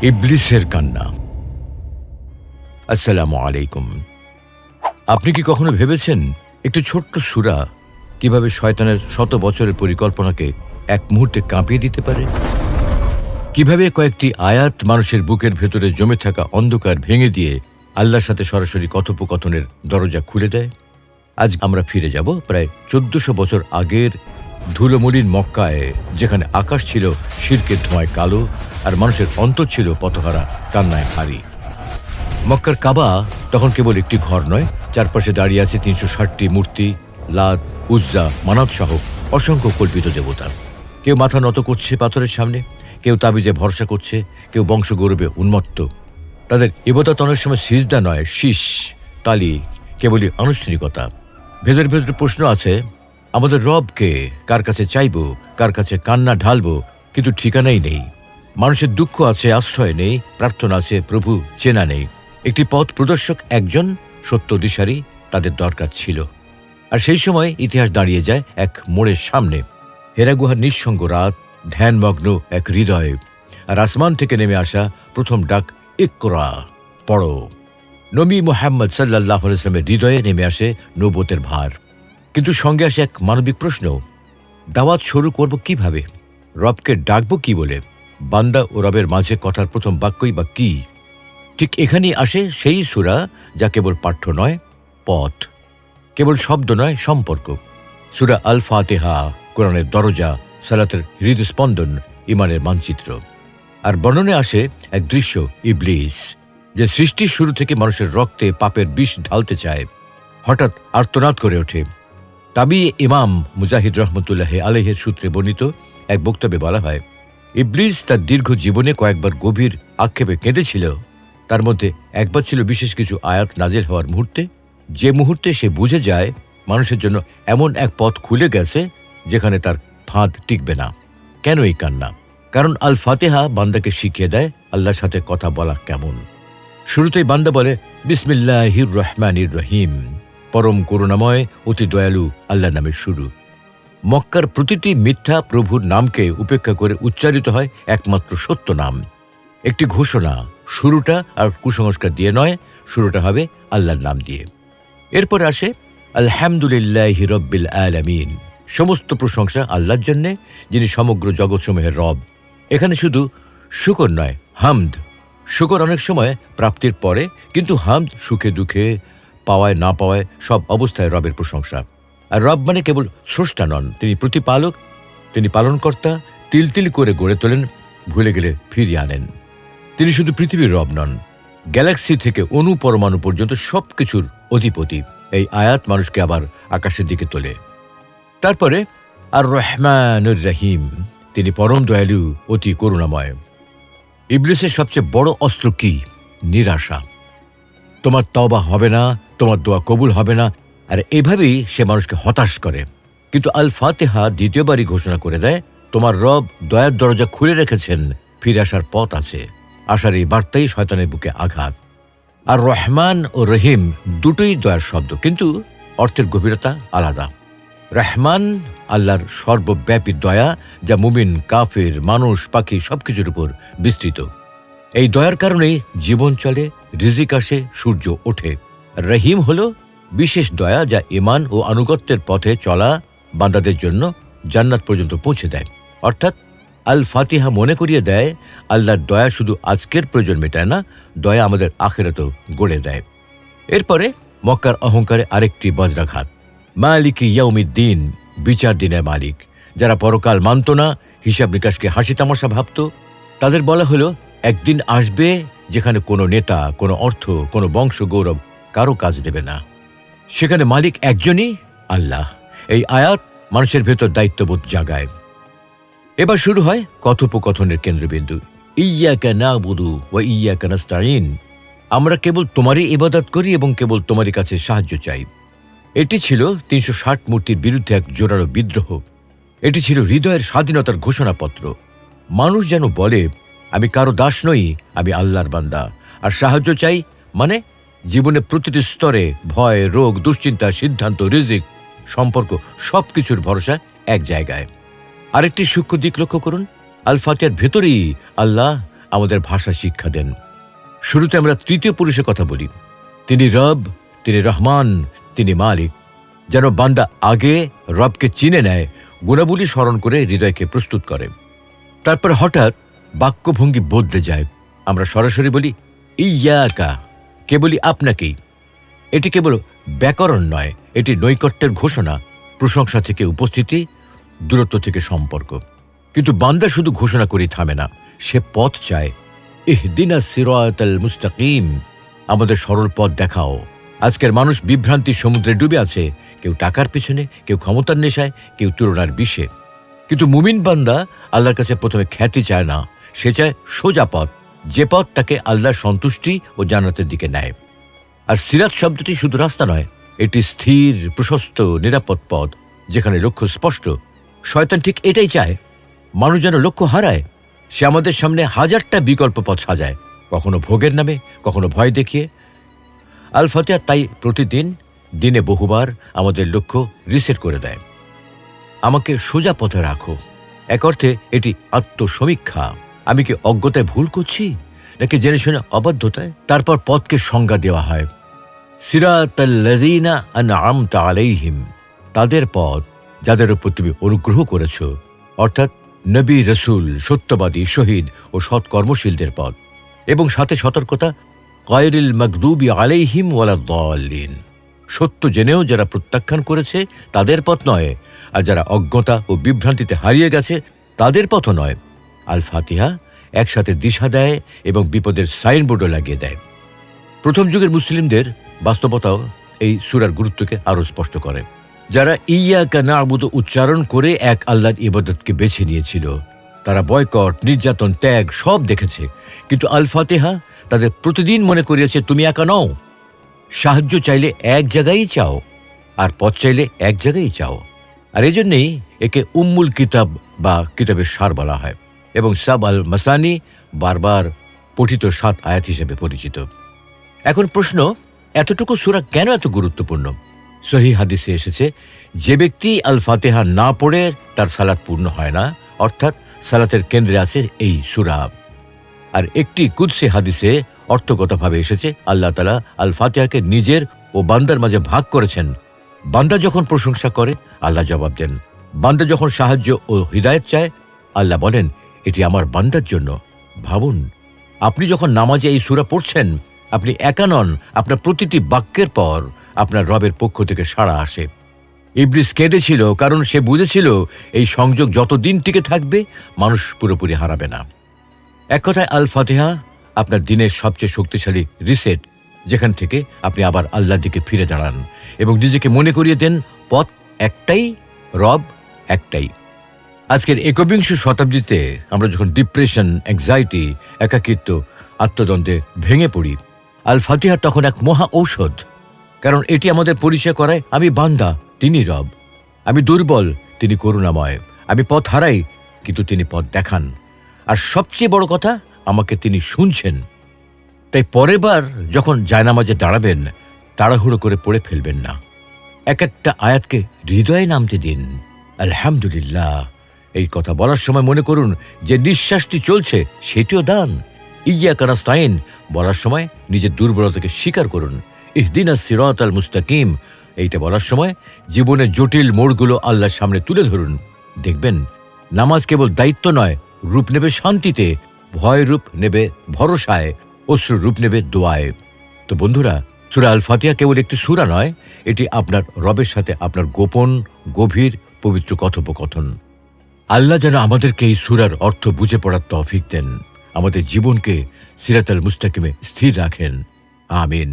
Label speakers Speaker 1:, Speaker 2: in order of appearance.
Speaker 1: ইবলিসের কান্না। আসসালামু আলাইকুম। আপনি কি কখনো ভেবেছেন একটি ছোট্ট সূরা কিভাবে শয়তানের শত বছরের পরিকল্পনাকে এক মুহূর্তে কাঁপিয়ে দিতে পারে? কিভাবে কয়েকটি আয়াত মানুষের বুকের ভেতরে জমে থাকা অন্ধকার ভেঙে দিয়ে আল্লাহর সাথে সরাসরি কথোপকথনের দরজা খুলে দেয়? আজ আমরা ফিরে যাব প্রায় 1400 বছর আগের ধুলোমলিন মক্কায়, যেখানে আকাশ ছিল শিরকের ধোঁয়ায় কালো আর মানুষের অন্তর ছিল পথহারা কান্নায় ভারী। মক্কার কাবা তখন কেবল একটি ঘর নয়, চারপাশে দাঁড়িয়ে আছে 360টি মূর্তি, লাত, উজ্জা, মানাত সহ অসংখ্য কল্পিত দেবতা। কেউ মাথা নত করছে পাথরের সামনে, কেউ তাবিজে ভরসা করছে, কেউ বংশগৌরবে উন্মত্ত। তাদের ইবাদত অনেক সময় সিজদা নয়, শীষ, তালি, কেবলই আনুষ্ঠানিকতা। ভেতরে ভেতরে প্রশ্ন আছে, আমাদের রবকে কার কাছে চাইব, কার কাছে কান্না ঢালব, কিন্তু ঠিকানাই নেই। মানুষের দুঃখ আছে, আশ্রয় নেই, প্রার্থনা আছে, প্রভু চেনা নেই। একটি পথ প্রদর্শক, একজন সত্য দিশারি তাদের দরকার ছিল। আর সেই সময় ইতিহাস দাঁড়িয়ে যায় এক মোড়ের সামনে। হেরা গুহার নিঃসঙ্গ রাত, ধ্যানমগ্ন এক হৃদয়ে, আর আসমান থেকে নেমে আসা প্রথম ডাক, ইকরা, পড়ো। নবী মুহাম্মদ সাল্লাল্লাহু আলাইহি ওয়াসাল্লামের হৃদয়ে নেমে আসে নবুয়তের ভার। কিন্তু সঙ্গে আসে এক মানবিক প্রশ্ন, দাওয়াত শুরু করব কিভাবে? রবকে ডাকবো কি বলে? বান্দা ও রবের মাঝে কথার প্রথম বাক্যই বা কি? ঠিক এখানেই আসে সেই সূরা যা কেবল পাঠ্য নয়, পথ, কেবল শব্দ নয়, সম্পর্ক। সূরা আল ফাতিহা, কোরআনের দরজা, সালাতের হৃদস্পন্দন, ইমানের মানচিত্র। আর বর্ণনে আসে এক দৃশ্য, ইবলিস, যে সৃষ্টির শুরু থেকে মানুষের রক্তে পাপের বিষ ঢালতে চায়, হঠাৎ আর্তনাদ করে ওঠে। তাবি ইমাম মুজাহিদ রহমতুল্লাহ আলাইহির সূত্রে বর্ণিত এক বক্তব্যে বলা হয়, ইবলিস তার দীর্ঘ জীবনে কয়েকবার গভীর আক্ষেপে কেঁদেছিল। তার মধ্যে একবার ছিল বিশেষ কিছু আয়াত নাজিল হওয়ার মুহূর্তে, যে মুহূর্তে সে বুঝে যায় মানুষের জন্য এমন এক পথ খুলে গেছে যেখানে তার ফাঁদ টিকবে না। কেন এই কান্না? কারণ আল ফাতিহা বান্দাকে শিখিয়ে দেয় আল্লাহর সাথে কথা বলা কেমন। শুরুতেই বান্দা বলে, বিসমিল্লাহির রহমানির রহিম, পরম করুণাময় অতি দয়ালু আল্লাহর নামে শুরু। মক্কার প্রতিটি মিথ্যা প্রভুর নামকে উপেক্ষা করে উচ্চারিত হয় একমাত্র সত্য নাম। একটি ঘোষণা, শুরুটা আর কুসংস্কার দিয়ে নয়, শুরুটা হবে আল্লাহর নাম দিয়ে। এরপর আসে আলহামদুলিল্লাহি রব্বিল আলামিন, সমস্ত প্রশংসা আল্লাহর জন্যে, যিনি সমগ্র জগৎসমূহের রব। এখানে শুধু শুকর নয়, হামদ। শুকর অনেক সময় প্রাপ্তির পরে, কিন্তু হামদ সুখে দুঃখে, পাওয়ায় না পাওয়ায়, সব অবস্থায় রবের প্রশংসা। আর রব মানে কেবল স্রষ্টা নন, তিনি প্রতিপালক, তিনি পালনকর্তা, তিল তিল করে গড়ে তোলেন, ভুলে গেলে ফিরিয়ে আনেন। তিনি শুধু পৃথিবীর রব নন, গ্যালাক্সি থেকে অণু পরমাণু পর্যন্ত সবকিছুর অধিপতি। এই আয়াত মানুষকে আবার আকাশের দিকে তোলে। তারপরে আর রহমানুর রহিম, তিনি পরম দয়ালু, অতি করুণাময়। ইবলিসের সবচেয়ে বড় অস্ত্র কি? নিরাশা। তোমার তওবা হবে না, তোমার দোয়া কবুল হবে না, আর এভাবেই সে মানুষকে হতাশ করে। কিন্তু আল ফাতিহা দ্বিতীয়বারই ঘোষণা করে দেয়, তোমার রব দয়ার দরজা খুলে রেখেছেন, ফিরে আসার পথ আছে। আশার এই বার্তাই শয়তানের বুকে আঘাত। আর রহমান ও রহিম দুটোই দয়ার শব্দ, কিন্তু অর্থের গভীরতা আলাদা। রহমান আল্লাহর সর্বব্যাপী দয়া, যা মুমিন, কাফের, মানুষ, পাখি সবকিছুর উপর বিস্তৃত। এই দয়ার কারণেই জীবন চলে, রিজিক আসে, সূর্য ওঠে। রহিম হল বিশেষ দয়া, যা ঈমান ও আনুগত্যের পথে চলা বান্দাদের জন্য জান্নাত পর্যন্ত পৌঁছে দেয়। অর্থাৎ আল ফাতিহা মনে করিয়ে দেয়, আল্লাহর দয়া শুধু আজকের প্রয়োজন মেটায় না, দয়া আমাদের আখিরাতও গড়ে দেয়। এরপরে মক্কার অহংকারে আরেকটি বজ্রাঘাত, মালিক ইয়াউমিদ্দিন, বিচার দিনের মালিক। যারা পরকাল মানত না, হিসাব নিকাশকে হাসি তামাশা ভাবত, তাদের বলা হলো, একদিন আসবে যেখানে কোনো নেতা, কোনো অর্থ, কোনো বংশ গৌরব কারো কাজ দেবে না। সেখানে মালিক একজনই, আল্লাহ। এই আয়াত মানুষের ভেতর দায়িত্ববোধ জাগায়। এবার শুরু হয় কথোপকথনের কেন্দ্রবিন্দু, ইয়্যাকা না'বুদু ওয়া ইয়্যাকা নাস্তাঈন, আমরা কেবল তোমারই ইবাদত করি এবং কেবল তোমারই কাছে সাহায্য চাই। এটি ছিল 360 মূর্তির বিরুদ্ধে এক জোরালো বিদ্রোহ। এটি ছিল হৃদয়ের স্বাধীনতার ঘোষণাপত্র। মানুষ যেন বলে, আমি কারো দাস নই, আমি আল্লাহর বান্দা। আর সাহায্য চাই মানে জীবনে প্রতিটি স্তরে ভয়, রোগ, দুশ্চিন্তা, সিদ্ধান্ত, রিজিক, সম্পর্ক, সবকিছুর ভরসা এক জায়গায়। আরেকটি সূক্ষ্ম দিক লক্ষ্য করুন, আল ফাতিহার ভেতরেই আল্লাহ আমাদের ভাষা শিক্ষা দেন। শুরুতে আমরা তৃতীয় পুরুষের কথা বলি। তিনি রব, তিনি রহমান, তিনি মালিক। যেন বান্দা আগে রবকে চিনে নেয়, গুণাবলী স্মরণ করে হৃদয়কে প্রস্তুত করে। তারপর হঠাৎ বাক্যভঙ্গি বদলে যায়। আমরা সরাসরি বলি ইয়াকা, কে বলি আপনাকেই। এটি কেবল ব্যাকরণ নয়, এটি নৈকট্যের ঘোষণা, প্রশংসা থেকে উপস্থিতি, দূরত্ব থেকে সম্পর্ক। কিন্তু বান্দা শুধু ঘোষণা করেই থামে না, সে পথ চায়। ইহদিনাস সিরাতাল মুস্তাকিম, আমাদের সরল পথ দেখাও। আজকের মানুষ বিভ্রান্তির সমুদ্রে ডুবে আছে, কেউ টাকার পিছনে, কেউ ক্ষমতার নেশায়, কেউ তুলনার বিষে। কিন্তু মুমিন বান্দা আল্লাহর কাছে প্রথমে খ্যাতি চায় না, সে চায় সোজা পথ, যে পথ তাকে আল্লাহর সন্তুষ্টি ও জান্নাতের দিকে নেয়। আর সিরাত শব্দটি শুধু রাস্তা নয়, এটি স্থির, প্রশস্ত, নিরাপদ পথ, যেখানে লক্ষ্য স্পষ্ট। শয়তান ঠিক এটাই চায়, মানুষ যেন লক্ষ্য হারায়। সে আমাদের সামনে হাজারটা বিকল্প পথ সাজায়, কখনো ভোগের নামে, কখনো ভয় দেখিয়ে। আল ফাতিহা তাই প্রতিদিন, দিনে বহুবার আমাদের লক্ষ্য রিসেট করে দেয়। আমাকে সোজা পথে রাখো। এক অর্থে এটি আত্মসমীক্ষা। আমি কি অজ্ঞতায় ভুল করছি, নাকি জেনে শুনে অবাধ্যতায়? তারপর পথকে সংজ্ঞা দেওয়া হয়, সিরাতাল্লাযীনা আন'আমতা আলাইহিম, তাদের পথ যাদের উপর তুমি অনুগ্রহ করেছ, অর্থাৎ নবী, রসুল, সত্যবাদী, শহীদ ও সৎকর্মশীলদের পথ। এবং সাথে সতর্কতা, গায়রিল মাগদুবি আলাইহিম ওয়ালাদ-দাল্লিন, সত্য জেনেও যারা প্রত্যাখ্যান করেছে তাদের পথ নয়, আর যারা অজ্ঞতা ও বিভ্রান্তিতে হারিয়ে গেছে তাদের পথও নয়। আল ফাতিহা একসাথে দিশা দেয় এবং বিপদের সাইনবোর্ডও লাগিয়ে দেয়। প্রথম যুগের মুসলিমদের বাস্তবতাও এই সূরার গুরুত্বকে আরও স্পষ্ট করে। যারা ইয়াকা না'বুদু উচ্চারণ করে এক আল্লাহর ইবাদতকে বেছে নিয়েছিল, তারা বয়কট, নির্যাতন, ত্যাগ সব দেখেছে। কিন্তু আল ফাতিহা তাদের প্রতিদিন মনে করিয়েছে, তুমি একা নও। সাহায্য চাইলে এক জায়গায় চাও, আর পথ চাইলে এক জায়গায় চাও। আর এই জন্যেই একে উম্মুল কিতাব বা কিতাবের সার বলা হয়, এবং সাব আল মাসানি, বারবার পঠিত 7 আয়াত হিসেবে পরিচিত। এখন প্রশ্ন, এতটুকু সূরা কেন এত গুরুত্বপূর্ণ? সহিহ হাদিসে এসেছে, যে ব্যক্তি আল ফাতিহা না পড়ে তার সালাত পূর্ণ হয় না, অর্থাৎ সালাতের কেন্দ্রে আছে এই সূরা। আর একটি কুদসি হাদিসে অর্থগতভাবে এসেছে, আল্লাহ তাআলা আল ফাতিহাকে নিজের ও বান্দার মাঝে ভাগ করেছেন। বান্দা যখন প্রশংসা করে, আল্লাহ জবাব দেন। বান্দা যখন সাহায্য ও হিদায়াত চায়, আল্লাহ বলেন, এটি আমার বান্দার জন্য। ভাবুন, আপনি যখন নামাজে এই সূরা পড়ছেন, আপনি একা নন। আপনার প্রতিটি বাক্যের পর আপনার রবের পক্ষ থেকে সাড়া আসে। ইবলিস কেঁদেছিল, কারণ সে বুঝেছিল এই সংযোগ যতদিন টিকে থাকবে, মানুষ পুরোপুরি হারাবে না। এক কথায় আল ফাতিহা আপনার দিনের সবচেয়ে শক্তিশালী রিসেট, যেখান থেকে আপনি আবার আল্লাহর দিকে ফিরে দাঁড়ান এবং নিজেকে মনে করিয়ে দেন, পথ একটাই, রব একটাই। আজকের 21 শতাব্দীতে আমরা যখন ডিপ্রেশন, অ্যাংজাইটি, একাকিত্ব, আত্মদ্বন্দ্বে ভেঙে পড়ি, আল ফাতিহা তখন এক মহা ঔষধ। কারণ এটি আমাদের পরিচয় করায়, আমি বান্দা, তিনি রব। আমি দুর্বল, তিনি করুণাময়। আমি পথ হারাই, কিন্তু তিনি পথ দেখান। আর সবচেয়ে বড় কথা, আমাকে তিনি শুনছেন। তাই পরের বার যখন জায়নামাজে দাঁড়াবেন, তাড়াহুড়ো করে পড়ে ফেলবেন না। এক একটা আয়াতকে হৃদয়ে নামতে দিন। আলহামদুলিল্লাহ এই কথা বলার সময় মনে করুন যে নিঃশ্বাসটি চলছে সেটিও দান। ইয়াকা নাস্তাইন বলার সময় নিজের দুর্বলতাকে স্বীকার করুন। ইহদিনাস সিরাতাল মুস্তাকিম এইটা বলার সময় জীবনের জটিল মোড়গুলো আল্লাহর সামনে তুলে ধরুন। দেখবেন নামাজ কেবল দায়িত্ব নয়, রূপ নেবে শান্তিতে, ভয় রূপ নেবে ভরসায়, অশ্রু রূপ নেবে দোয়ায়। তো বন্ধুরা, সূরা আল ফাতিহা কেবল একটি সূরা নয়, এটি আপনার রবের সাথে আপনার গোপন, গভীর, পবিত্র কথোপকথন। আল্লাহ যেন আমাদেরকে এই সূরার অর্থ বুঝে পড়ার তৌফিক দেন, আমাদের জীবনকে সিরাতাল মুস্তাকিমে স্থির রাখেন। আমিন।